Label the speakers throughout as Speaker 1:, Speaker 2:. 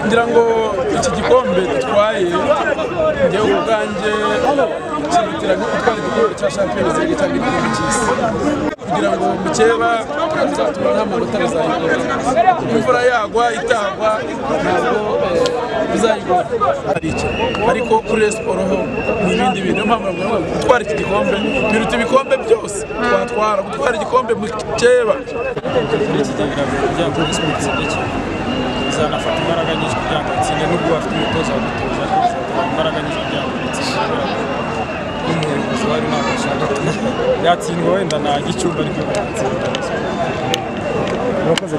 Speaker 1: ngira ngo iki gikombe dutwaye ngewe ubwanjye cyihutira gutwara igikombe cya Champions League cyangwa igikombe cy'isi kugira ngo mukeba tuzatuma nta manota bazayigora imvura yagwa itagwa ntabwo bizayigora ariko kuri siporo ho n'ibindi bintu mpamvu gutwara iki gikombe biruta ibikombe byose twatwara gutwara igikombe mukeba
Speaker 2: bizanafata imbaraga nyinshi kugira ngo itsinde n'ubwo bafite umutoza wadutoza bizatwara imbaraga nyinshi kugira ngo itsinde n'umuyobozi wari ntabwo ashaka yatsindwa wenda nta gicumbi ariko yatsinda
Speaker 3: murakoze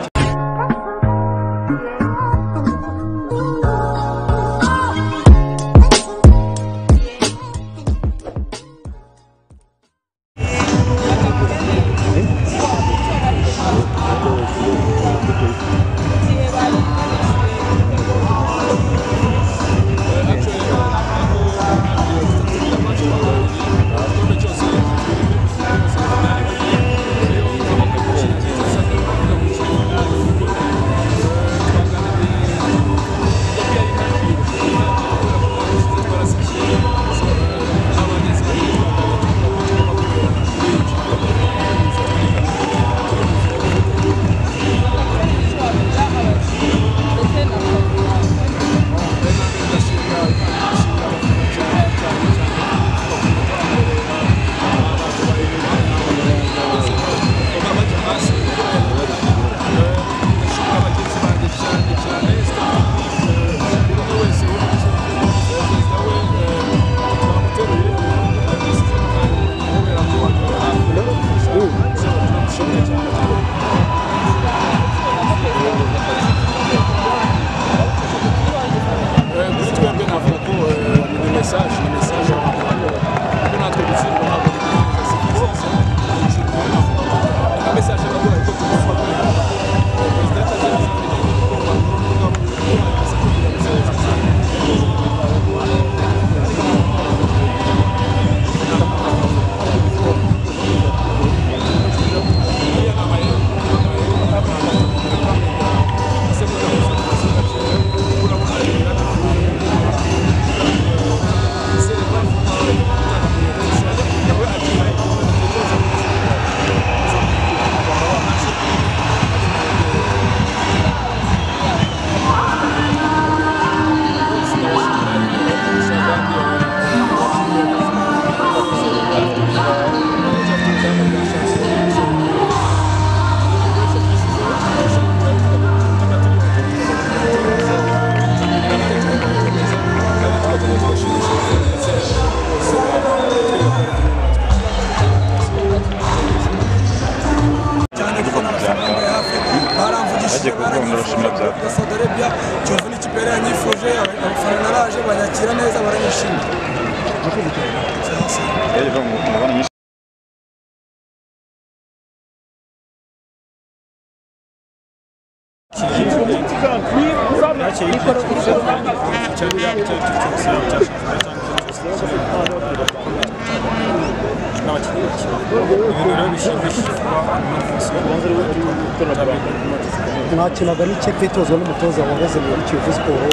Speaker 3: mwakinaga n'ikipe itozwa n'umutoza waheze muri Kiyovu Sport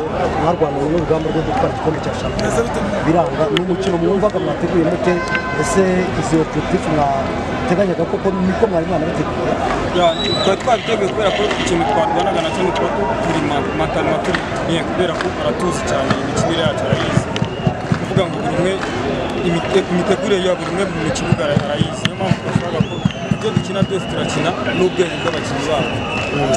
Speaker 3: mwarwaniye n'urugamba rwo gutwara igikombe cya Champions biranga n'umukino mwumvaga mwateguye mute ese izi objectif mwateganyaga koko niko mwari mwanabateguye
Speaker 2: twari twabiteguye kubera ko ikintu twarwanaga nacyo ni turi matanwa turi kubera ko aratuzi cyane imikinire yacu arayizi kuvuga ngo buri umwe imitegurire ya buri umwe mu kibuga arayizi niyo mpamvu twavuga ko ibyo dukina byose turakina n'ubwenge bw'abakinnyi babo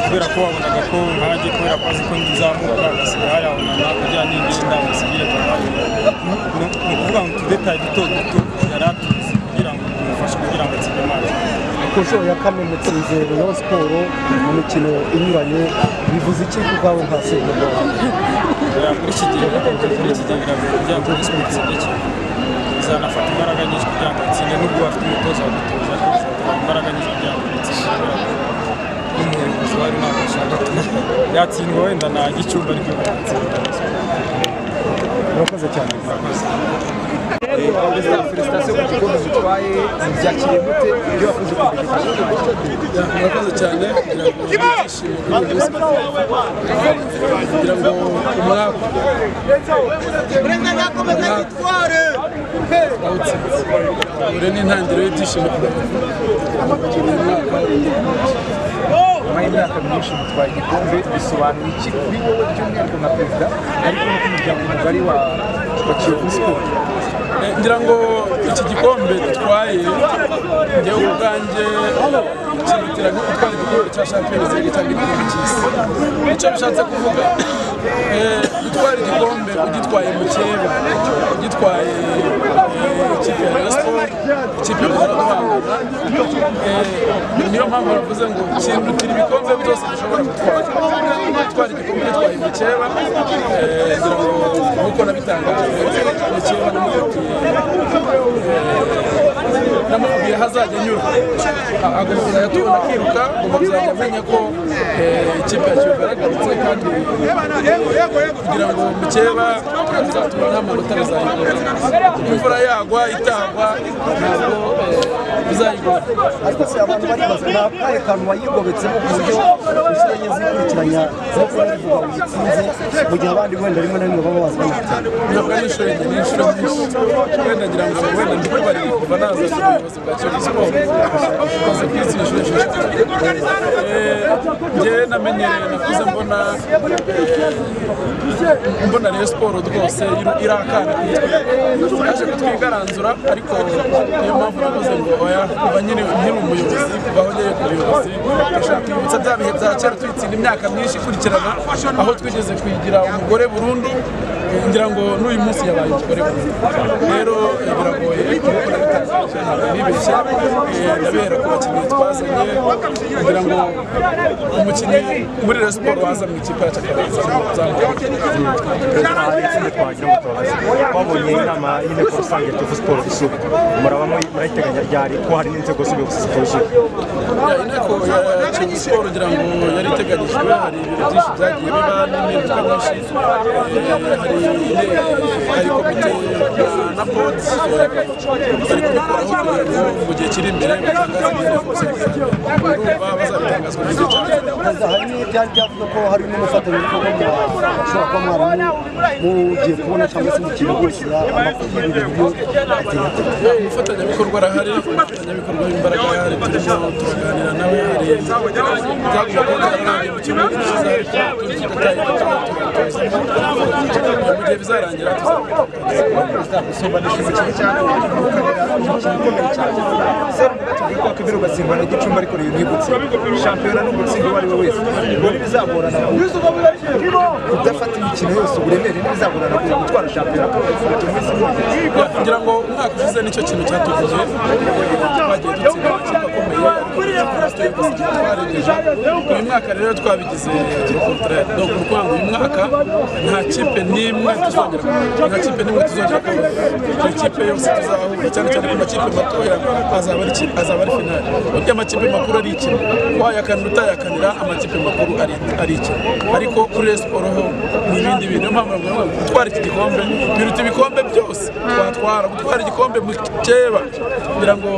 Speaker 2: kubera ko wabonaga ko nkanjye kubera ko azi ko nzamuka agasigaye hayabonana kugira n'ingiri inama zigire kabari ni ukuvuga ngo tudetaye duto duto yari atuzi kugira ngo tumufashe kugira ngo atsinde amazi
Speaker 3: ku nshuro ya kane mutsinze Rayon Sport mu mikino inyuranye bivuze iki ku bwawe nka Seyobo
Speaker 2: muri iki gihe biragoye kugira ngo siporo itsinde cyane bizanafata imbaraga nyinshi kugira ngo itsinde n'ubwo bafite umutoza wadutoza bizatwara imbaraga nyinshi kugira ngo itsinde n'umuyobozi wari ntabwo ashaka yatsindwa wenda nta gicumbi ariko yatsinda
Speaker 3: murakoze cyane
Speaker 4: Félicitations ku gikombe mutwaye byakiriye mute ibyo wakoze
Speaker 1: murakoze cyane kugira ngo umwaka awutsinze ure n'intangiriro y'ibyishimo
Speaker 4: nyuma y'imyaka myinshi mutwaye igikombe bisobanuye iki kuri wowe by'umwihariko nka perezida ariko no ku muryango mugari wa Kiyovu Sport?
Speaker 1: ngira ngo iki gikombe dutwaye njyewe ubwanjye kirutira nko gutwara igikombe cya Champions League cyangwa igikombe cy'isi. Icyo bishatse kuvuga gutwara igikombe ugitwaye mu cyeba ugitwaye ikipe ya Rayon Sport ikipe mpuzamahanga niyo mpamvu bavuze ngo kirutira ibikombe byose dushobora gutwara igikombe gitwaye mu cyeba nk'uko nabitangaje mu cyeba namubwiye hazajya anyura agomba kuzajya tubona akiruka agomba kuzajya amenya ko ikipe ya Kiyovu yaragarutse kandi kugira ngo mukeba tuzatuma nta manota bizayigora imvura yagwa itagwa ntabwo bizayigora.
Speaker 3: ariko se abantu baribaza ni akahe kantu wayigobetsemo ku buryo inshuro enye zikurikiranya zose zivuga ngo zitsinze mu gihe abandi wenda rimwe na rimwe baba bazi banatsinda?
Speaker 1: ntabwo ari inshuro enye ni inshuro nyinshi wenda ngira ngo wenda ndikubarire kuva naza ku buyobozi bwa Kiyovu Sport maze kwitsinda inshuro esheshatu njyewe namenyereye nakuze mbona Rayon Sport rwose irakana yaje kutwigaranzura ariko niyo mpamvu navuze ngo oya kuva nyine nkiri umuyobozi kuva aho ngeye ku buyobozi ndashaka kwibutsa bya bihe bya kera tuyitsinda imyaka myinshi ikurikirana aho twigeze kuyigira umugore burundu ngira ngo n'uyu munsi yabaye umugore burundu rero biragoye kuko nabitangaje ntabwo nibeshye ndabera ku bakinnyi twazanye kugira ngo umukinnyi muri Rayon Sport waza mu ikipe yacu
Speaker 5: twabonye inama y'inteko rusange ya Kiyovu Sport isuku murabamo murayiteganya ryari ko hari n'inzego z'ubuyobozi zituzuye?
Speaker 1: inteko ya Kiyovu Sport ngira ngo yari iteganyijwe hari ibintu byinshi byagiye biba n'impinduka nyinshi hari komite na board bari kubikoraho kugira ngo mu gihe kiri imbere bazabitangazwa n'igihe cyane.
Speaker 3: hari n'ibyari byavuga ko hari n'umufatanyabikorwa mushobora kuba mwarimu mugiye kubona cyangwa se mukiri rwose amakuru y'ibintu
Speaker 1: umufatanyabikorwa arahari umufatanyabikorwa w'imbaraga arahari turimo turaganira nawe hari byagomba kuba byararangiye mu kibuga cyiza ariko mu gihe bizarangira
Speaker 4: gusobanisha imikino cyane ikomeye cyane tuvuga ko akabiri ugatsindwa n'igicumbi ariko rero ntibutse shampiyona n'umutsinda uwo ari we wese ubwo ntibizagorana kudafata imikino yose uburemere ntibizagorana gutwara shampiyona
Speaker 1: kugira ngo umwaka ushize nicyo kintu cyatuvuye twagiye dutsinda amakipe akomeye uyu mwaka rero twabigize contraire donc ni ukuvuga ngo uyu mwaka nta kipe n'imwe tuzongera kubona buri kipe yose tuzahura cyane cyane ku makipe matoya azaba ari finale burya amakipe makuru ari ikina wayakanira utayakanira amakipe makuru ari ikina ariko kuri Rayon Sport ho ni ibindi bintu. Niyo mpamvu gutwara iki gikombe biruta ibikombe byose twatwara. Gutwara igikombe mu cyeba kugira ngo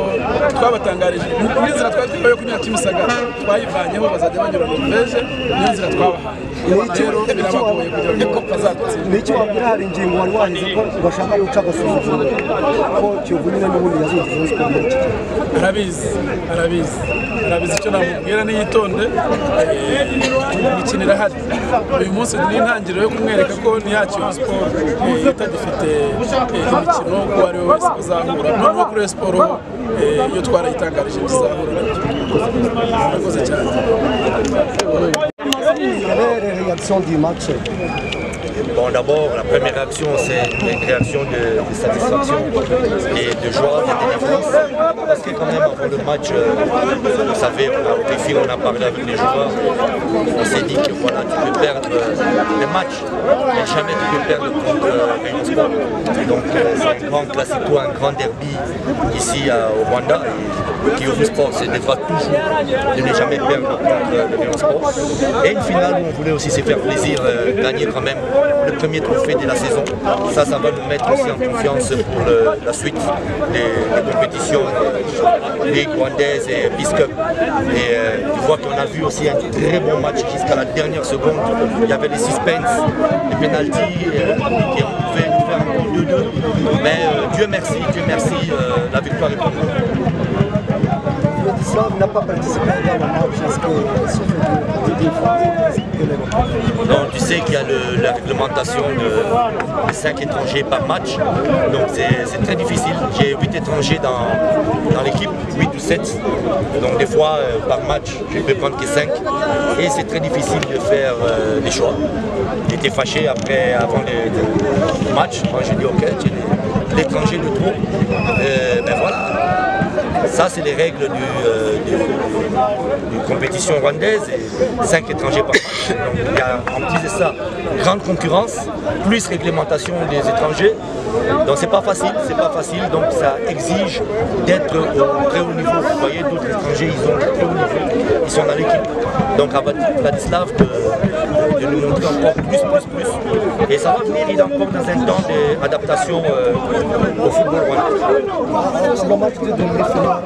Speaker 1: twabatangarije n'inzira twari twibaye ku myaka Kimisagara twayivanyeho bazajya banyura mu Norvège n'inzira twabahaye rero birabagoye kugira ngo bazatsinda.
Speaker 3: N'icyo wabwira hari ingingo wari wahize ko bashaka guca agasuzuguro ko Kiyovu nyine n'ubundi yazinze Rayon Sport muri iki gihe? arabizi icyo namubwira niyitonde imikino irahari uyu munsi ni intangiriro yo kumwereka ko ni ya Kiyovu Sport itagifite imikino uwo ari we wese bazahura noneho kuri Rayon Sport iyo twarayitangarije tuzahura murakoze cyane. Quelle réaction du match?
Speaker 6: Bon, d'abord, la première réaction, c'est une réaction de satisfaction et de joie, de délivrance. Parce que quand même, avant le match, vous savez, on a parlé avec les joueurs, on s'est dit que voilà, tu peux perdre le match, mais jamais tu peux perdre contre Rayon Sport. Donc, c'est un grand classico, un grand derby ici au Rwanda. Et Kiyovu Sport se devra toujours de ne jamais perdre contre le Rayon Sport. Et une finale où on voulait aussi se faire plaisir, gagner quand même le premier trophée de la saison. Ça va nous mettre aussi en confiance pour la suite des compétitions Ligue rwandaise et Peace Cup. Et tu vois qu'on a vu aussi un très bon match jusqu'à la dernière seconde. Il y avait les suspens, les pénaltys qui ont fait nous faire encore 2-2. Mais Dieu merci, la victoire est pour nous.
Speaker 3: Vladislav n'a pas participé dans le match. Est-ce que sauf
Speaker 6: non, tu sais qu'il y a la réglementation de 5 étrangers par match, donc c'est très difficile. J'ai 8 étrangers dans l'équipe, 8 ou 7, donc des fois par match je peux prendre que 5 et c'est très difficile de faire des choix. J'étais fâché avant le match, moi j'ai dit ok, j'ai l'étranger de trop, ben voilà. Ça, c'est les règles d'une compétition rwandaise, 5 étrangers par match. Donc, il y a en plus de ça, grande concurrence, plus réglementation des étrangers. Donc, c'est pas facile, donc ça exige d'être au très haut niveau. Vous voyez, d'autres étrangers, ils ont un très haut niveau, ils sont dans l'équipe. Donc, à Vladislav de nous montrer encore plus. Et ça va venir, il est encore dans un temps d'adaptation au football rwandais.
Speaker 3: C'est le match de demi-finale.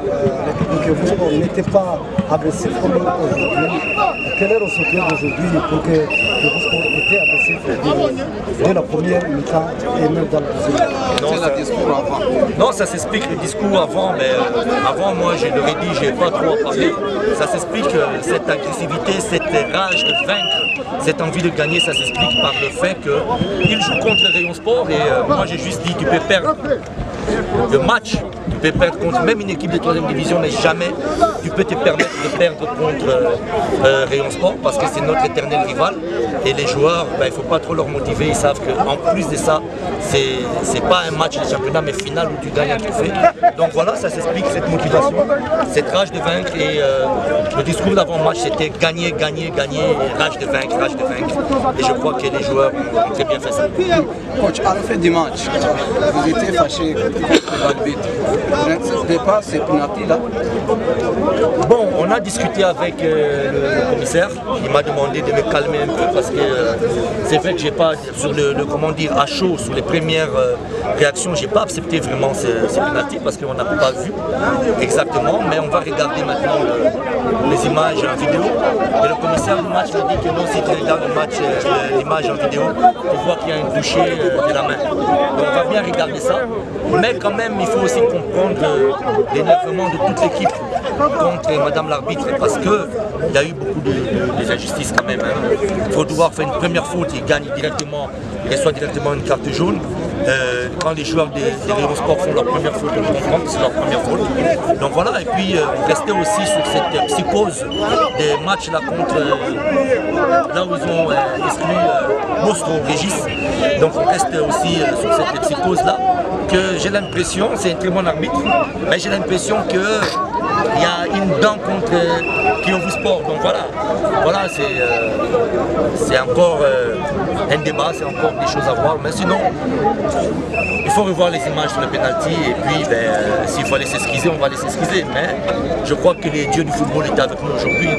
Speaker 3: L'équipe de Kiyovu n'était pas agressif comme aujourd'hui. Quel est le soutien d'aujourd'hui pour que Kiyovu était agressif dès la première mi-temps et même dans la deuxième?
Speaker 6: Non, ça s'explique le discours avant, mais avant moi je leur ai dit, je n'ai pas trop à parler. Ça s'explique cette agressivité, cette rage de vaincre, cette envie de gagner, ça s'explique par le fait qu'ils jouent contre le Rayon Sport et moi j'ai juste dit tu peux perdre le match, tu peux perdre contre même une équipe de 3e division, mais jamais tu peux te permettre de perdre contre Rayon Sport parce que c'est notre éternel rival et les joueurs, il ne faut pas trop leur motiver, ils savent qu'en plus de ça, c'est pas un match de championnat mais final où tu gagnes un trophée. Donc voilà, ça s'explique cette motivation, cette rage de vaincre et le discours d'avant-match c'était gagner, et rage de vaincre et je crois que les joueurs ont très bien fait ça.
Speaker 7: Coach, à la fin du match, vous étiez fâché contre l'arbitre. Vous n'acceptez pas ces pénaltys-là?
Speaker 6: Bon, on a discuté avec le commissaire, il m'a demandé de me calmer un peu parce que c'est vrai que j'ai pas, sur comment dire, à chaud, sur les premières réactions, j'ai pas accepté vraiment ces pénaltys parce qu'on n'a pas vu exactement, mais on va regarder maintenant les images en vidéo. Et le commissaire du match m'a dit que non, si tu regardes le match, l'image en vidéo, tu vois qu'il y a un toucher de la main. Donc on va bien regarder ça, mais quand même il faut aussi comprendre l'énervement de toute l'équipe contre Madame l'arbitre parce qu'il y a eu beaucoup d'injustices quand même. Il faut devoir faire une première faute, il gagne directement, il reçoit directement une carte jaune. Quand les joueurs des Rayon Sport font leur première faute, on comprend que c'est leur première faute. Donc voilà, et puis rester aussi sur cette psychose des matchs là contre là où ils ont exclu Mostro, Régis. Donc on reste aussi sur cette psychose là, que j'ai l'impression, c'est un très bon arbitre, mais j'ai l'impression que il y a une dent contre Kiyovu Sport. Donc voilà c'est encore un débat, c'est encore des choses à voir. Mais sinon, il faut revoir les images sur le penalty et puis s'il faut aller s'excuser, on va aller s'excuser. Mais je crois que les dieux du football étaient avec nous aujourd'hui.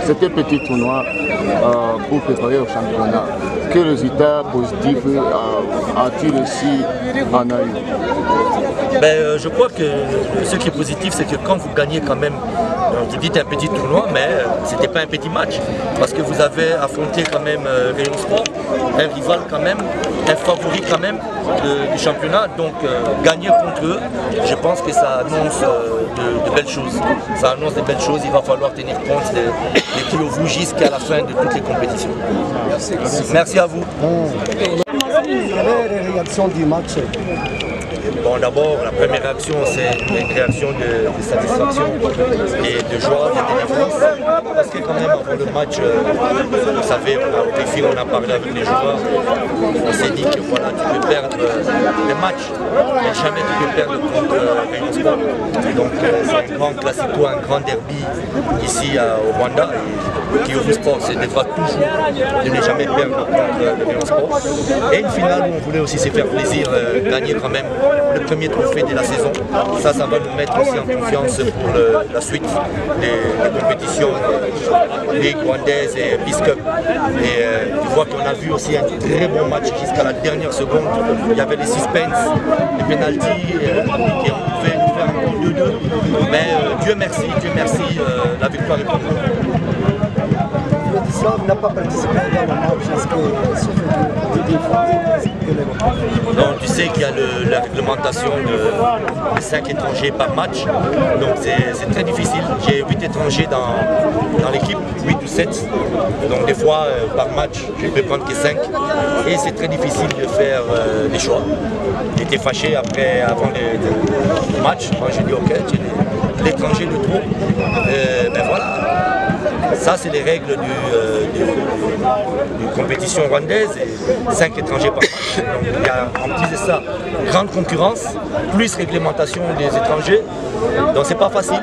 Speaker 8: C'était petit tournoi pour préparer au championnat. Quel résultat positif a-t-il aussi en eu?
Speaker 6: Je crois que ce qui est positif, c'est que quand vous gagnez quand même, vous dites un petit tournoi, mais c'était pas un petit match, parce que vous avez affronté quand même Rayon Sport, un rival quand même, un favori quand même du championnat, donc gagner contre eux, je pense que ça annonce de belles choses. Ça annonce de belles choses, il va falloir tenir compte des Kiyovu jusqu'à la fin de toutes les compétitions. Merci à vous.
Speaker 3: Quelle est la réaction du match?
Speaker 6: Bon, d'abord, la première réaction, c'est une réaction de satisfaction et de joie, de délivrance. Parce que quand même, avant le match, vous savez, on a parlé avec les joueurs, on s'est dit que voilà, tu peux perdre le match, mais jamais tu peux perdre contre Rayon Sport. Donc c'est un grand classico, un grand derby ici au Rwanda. Et Kiyovu Sport se devra toujours de ne jamais perdre contre le Rayon Sport. Et une finale où on voulait aussi se faire plaisir, gagner quand même le premier trophée de la saison. Ça va nous mettre aussi en confiance pour la suite des compétitions Ligue rwandaise et Peace Cup. Et tu vois qu'on a vu aussi un très bon match jusqu'à la dernière seconde. Il y avait les suspens, les pénaltys qui ont fait nous faire encore 2-2. Mais Dieu merci, la victoire est pour nous.
Speaker 3: Vladislav n'a pas participé dans le match. Est-ce que sauf de défense,
Speaker 6: non, tu sais qu'il y a la réglementation de 5 étrangers par match, donc c'est très difficile. J'ai 8 étrangers dans l'équipe, 8 ou 7, donc des fois par match je peux prendre que 5 et c'est très difficile de faire des choix. J'étais fâché avant le match, moi j'ai dit ok, j'ai l'étranger de trop, ben voilà. Ça, c'est les règles du compétition rwandaise, 5 étrangers par match. Donc, il y a en plus de ça, grande concurrence, plus réglementation des étrangers. Donc c'est pas facile,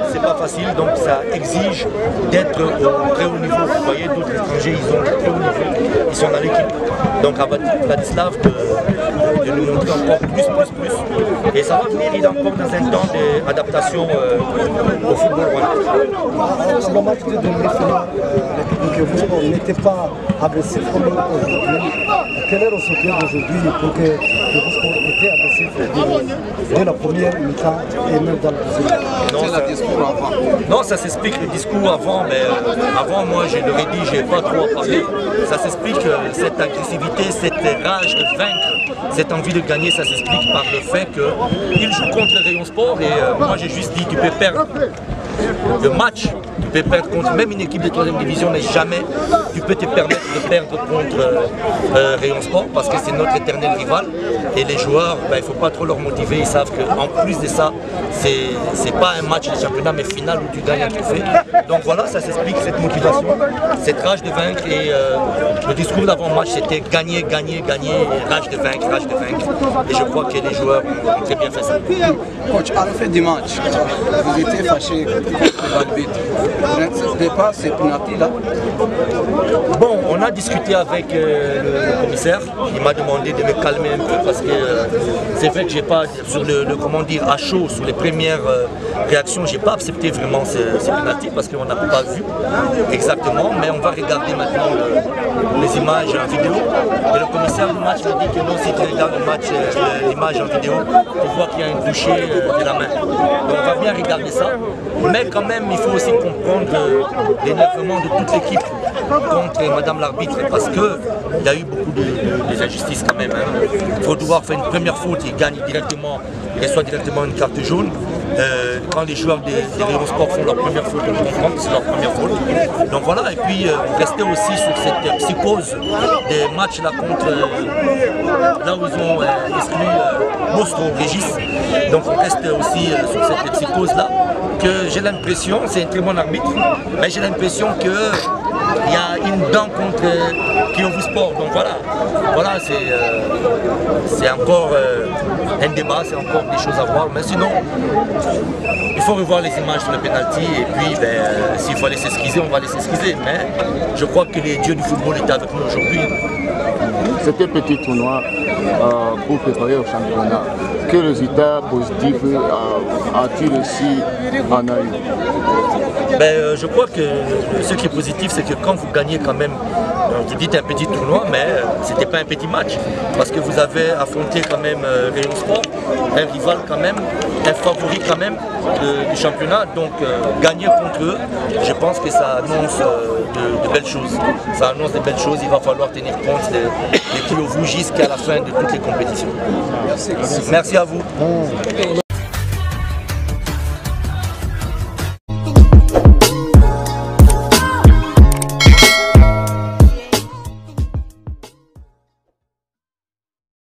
Speaker 6: donc ça exige d'être au très haut niveau. Vous voyez, d'autres étrangers, ils ont un très haut niveau, ils sont dans l'équipe. Donc à Vladislav de nous montrer encore plus. Et ça va venir, il est encore dans un temps d'adaptation au football rwandais.
Speaker 3: Sur le match de demi-finale, l'équipe de Kiyovu n'était pas agressif comme aujourd'hui. Quel est le soutien d'aujourd'hui pour que Kiyovu était agressif dès la première mi-temps et même dans la deuxième?
Speaker 7: C'est le discours avant.
Speaker 6: Non, ça s'explique le discours avant, mais avant moi je leur ai dit, je n'ai pas trop à parler. Ça s'explique cette agressivité, cette rage de vaincre, cette envie de gagner, ça s'explique par le fait qu'ils jouent contre le Rayon Sport et moi j'ai juste dit tu peux perdre le match, tu peux perdre contre même une équipe de 3e division, mais jamais tu peux te permettre de perdre contre Rayon Sport parce que c'est notre éternel rival et les joueurs, il ne faut pas trop leur motiver, ils savent qu'en plus de ça, c'est pas un match de championnat mais final où tu gagnes un trophée. Donc voilà, ça s'explique cette motivation, cette rage de vaincre et le discours d'avant-match c'était gagner, et rage de vaincre. Et je crois que les joueurs ont très bien fait ça.
Speaker 7: Coach, à la fin du match, vous étiez fâché contre l'arbitre. Vous n'acceptez pas ces pénaltys là?
Speaker 6: Bon, on a discuté avec le commissaire, il m'a demandé de me calmer un peu parce que c'est vrai que j'ai pas, sur comment dire, à chaud, sur les premières réactions, j'ai pas accepté vraiment ces pénaltys parce qu'on n'a pas vu exactement, mais on va regarder maintenant les images en vidéo. Et le commissaire du match m'a dit que non, si tu regardes le match, l'image en vidéo, tu vois qu'il y a un toucher de la main. Donc on va bien regarder ça, mais quand même il faut aussi comprendre l'énervement de toute l'équipe contre Madame l'arbitre parce qu'il y a eu beaucoup d'injustices quand même. Il faut devoir faire une première faute, il gagne directement, il reçoit directement une carte jaune. Quand les joueurs des Rayon Sport font leur première faute, on comprend que c'est leur première faute. Donc voilà, et puis rester aussi sur cette psychose des matchs là contre là où ils ont exclu Mostro, Régis. Donc on reste aussi sur cette psychose là que j'ai l'impression, c'est un très bon arbitre, mais j'ai l'impression que il y a une dent contre Kiyovu Sport. Donc voilà, c'est encore un débat, c'est encore des choses à voir. Mais sinon, il faut revoir les images sur le penalty et puis s'il faut aller s'excuser, on va aller s'excuser. Mais je crois que les dieux du football étaient avec nous aujourd'hui.
Speaker 8: C'était un petit tournoi pour préparer au championnat. Quel résultat positif a-t-il aussi en a eu?
Speaker 6: Je crois que ce qui est positif, c'est que quand vous gagnez quand même, vous dites un petit tournoi, mais c'était pas un petit match, parce que vous avez affronté quand même Rayon Sport, un rival quand même, un favori quand même du championnat, donc gagner contre eux, je pense que ça annonce de belles choses. Ça annonce de belles choses, il va falloir tenir compte des Kiyovu jusqu'à la fin de toutes les compétitions. Merci à vous.